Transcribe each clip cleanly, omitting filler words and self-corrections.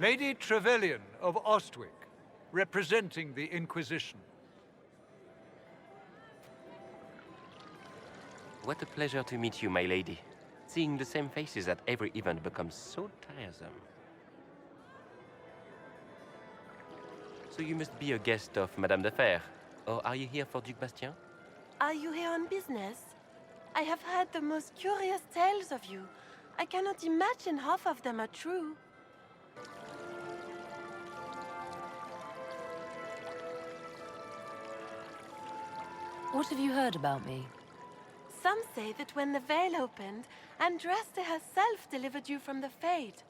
Lady Trevelyan of Ostwick, representing the Inquisition. What a pleasure to meet you, my lady. Seeing the same faces at every event becomes so tiresome. So you must be a guest of Madame de Fer, or are you here for Duc Bastien? Are you here on business? I have heard the most curious tales of you. I cannot imagine half of them are true. What have you heard about me? Some say that when the veil opened, Andraste herself delivered you from the Fade.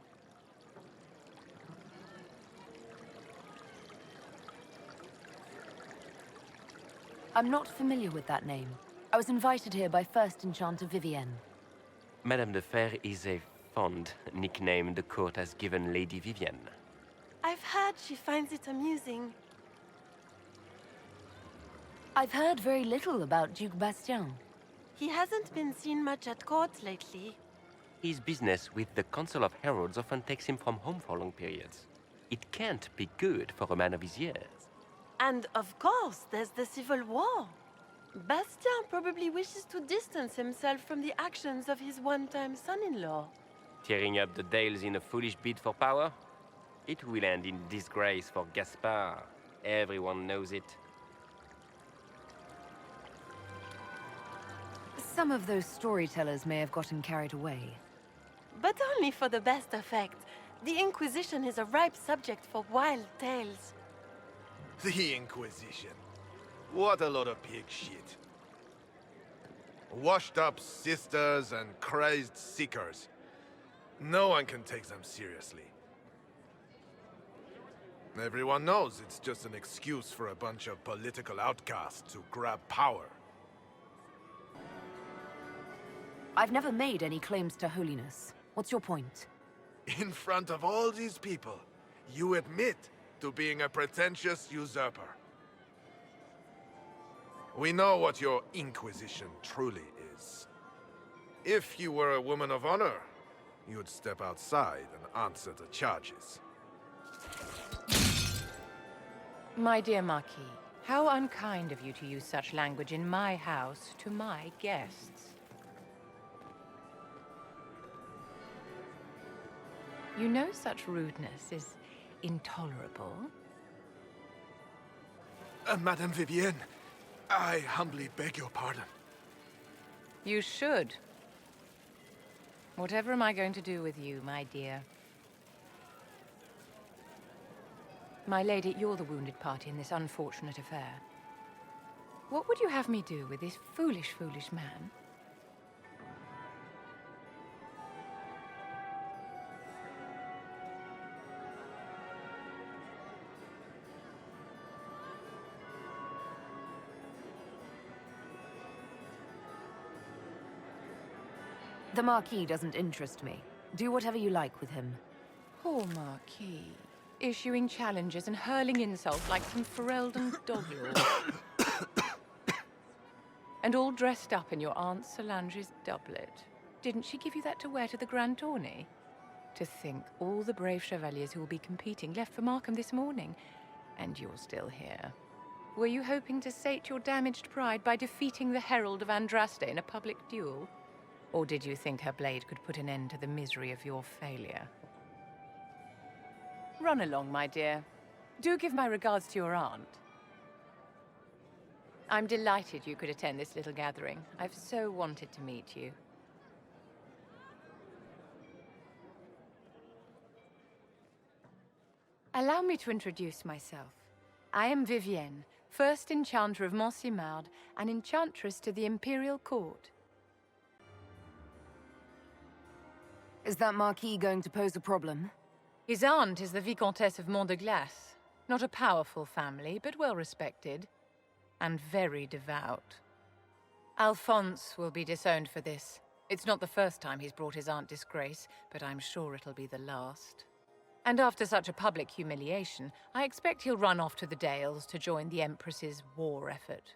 I'm not familiar with that name. I was invited here by First Enchanter Vivienne. Madame de Fer is a fond nickname the court has given Lady Vivienne. I've heard she finds it amusing. I've heard very little about Duc Bastien. He hasn't been seen much at court lately. His business with the Council of Heralds often takes him from home for long periods. It can't be good for a man of his years. And of course, there's the Civil War. Bastien probably wishes to distance himself from the actions of his one-time son-in-law. Tearing up the Dales in a foolish bid for power? It will end in disgrace for Gaspard. Everyone knows it. Some of those storytellers may have gotten carried away. But only for the best effect. The Inquisition is a ripe subject for wild tales. The Inquisition. What a lot of pig shit. Washed-up sisters and crazed seekers. No one can take them seriously. Everyone knows it's just an excuse for a bunch of political outcasts to grab power. I've never made any claims to holiness. What's your point? In front of all these people, you admit to being a pretentious usurper. We know what your Inquisition truly is. If you were a woman of honor, you'd step outside and answer the charges. My dear Marquis, how unkind of you to use such language in my house to my guests. You know such rudeness is intolerable. Madame Vivienne, I humbly beg your pardon. You should. Whatever am I going to do with you, my dear? My lady, you're the wounded party in this unfortunate affair. What would you have me do with this foolish, foolish man? The Marquis doesn't interest me. Do whatever you like with him. Poor Marquis. Issuing challenges and hurling insults like some Ferelden doglord. And all dressed up in your Aunt Solange's doublet. Didn't she give you that to wear to the Grand Tourney? To think all the brave chevaliers who will be competing left for Markham this morning, and you're still here. Were you hoping to sate your damaged pride by defeating the Herald of Andraste in a public duel? Or did you think her blade could put an end to the misery of your failure? Run along, my dear. Do give my regards to your aunt. I'm delighted you could attend this little gathering. I've so wanted to meet you. Allow me to introduce myself. I am Vivienne, first Enchanter of Montsimard and Enchantress to the Imperial Court. Is that Marquis going to pose a problem? His aunt is the Vicomtesse of Mont de Glace. Not a powerful family, but well respected. And very devout. Alphonse will be disowned for this. It's not the first time he's brought his aunt disgrace, but I'm sure it'll be the last. And after such a public humiliation, I expect he'll run off to the Dales to join the Empress's war effort.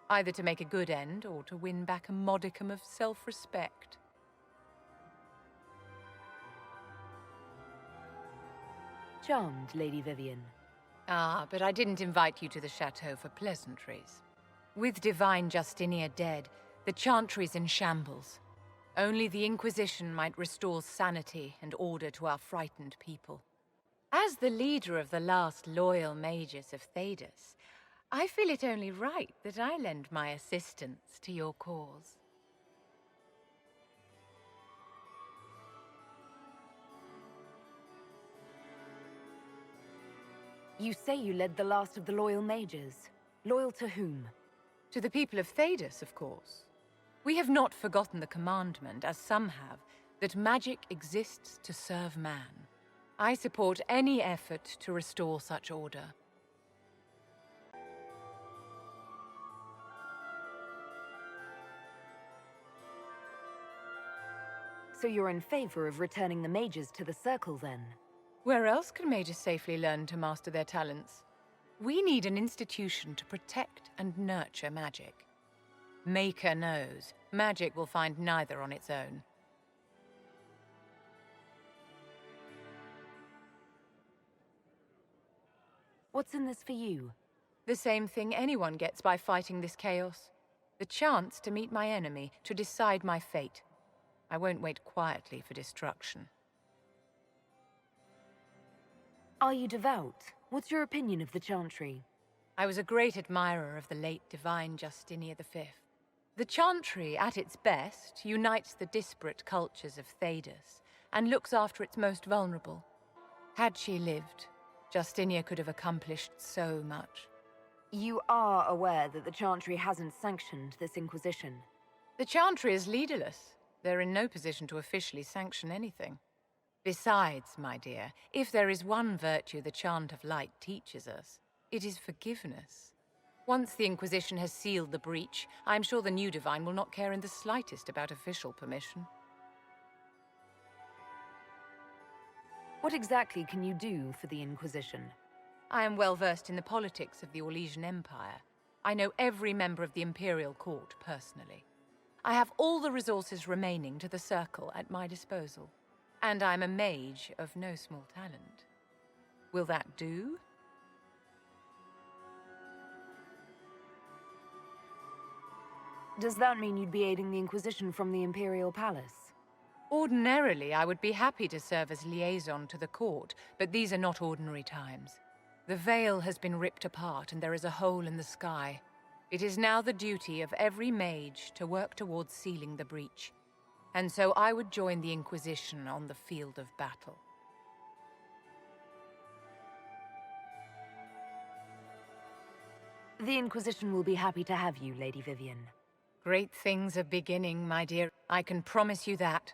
Either to make a good end, or to win back a modicum of self-respect. Charmed, Lady Vivian. Ah, but I didn't invite you to the chateau for pleasantries. With Divine Justinia dead, the Chantry's in shambles. Only the Inquisition might restore sanity and order to our frightened people. As the leader of the last loyal mages of Thedas, I feel it only right that I lend my assistance to your cause. You say you led the last of the loyal mages. Loyal to whom? To the people of Thedas, of course. We have not forgotten the commandment, as some have, that magic exists to serve man. I support any effort to restore such order. So you're in favor of returning the mages to the Circle, then? Where else can mages safely learn to master their talents? We need an institution to protect and nurture magic. Maker knows, magic will find neither on its own. What's in this for you? The same thing anyone gets by fighting this chaos. The chance to meet my enemy, to decide my fate. I won't wait quietly for destruction. Are you devout? What's your opinion of the Chantry? I was a great admirer of the late Divine Justinia V. The Chantry, at its best, unites the disparate cultures of Thedas and looks after its most vulnerable. Had she lived, Justinia could have accomplished so much. You are aware that the Chantry hasn't sanctioned this Inquisition. The Chantry is leaderless. They're in no position to officially sanction anything. Besides, my dear, if there is one virtue the Chant of Light teaches us, it is forgiveness. Once the Inquisition has sealed the breach, I'm sure the new Divine will not care in the slightest about official permission. What exactly can you do for the Inquisition? I am well versed in the politics of the Orlesian Empire. I know every member of the Imperial Court personally. I have all the resources remaining to the Circle at my disposal. And I'm a mage of no small talent. Will that do? Does that mean you'd be aiding the Inquisition from the Imperial Palace? Ordinarily, I would be happy to serve as liaison to the court, but these are not ordinary times. The veil has been ripped apart and there is a hole in the sky. It is now the duty of every mage to work towards sealing the breach. And so I would join the Inquisition on the field of battle. The Inquisition will be happy to have you, Lady Vivian. Great things are beginning, my dear. I can promise you that.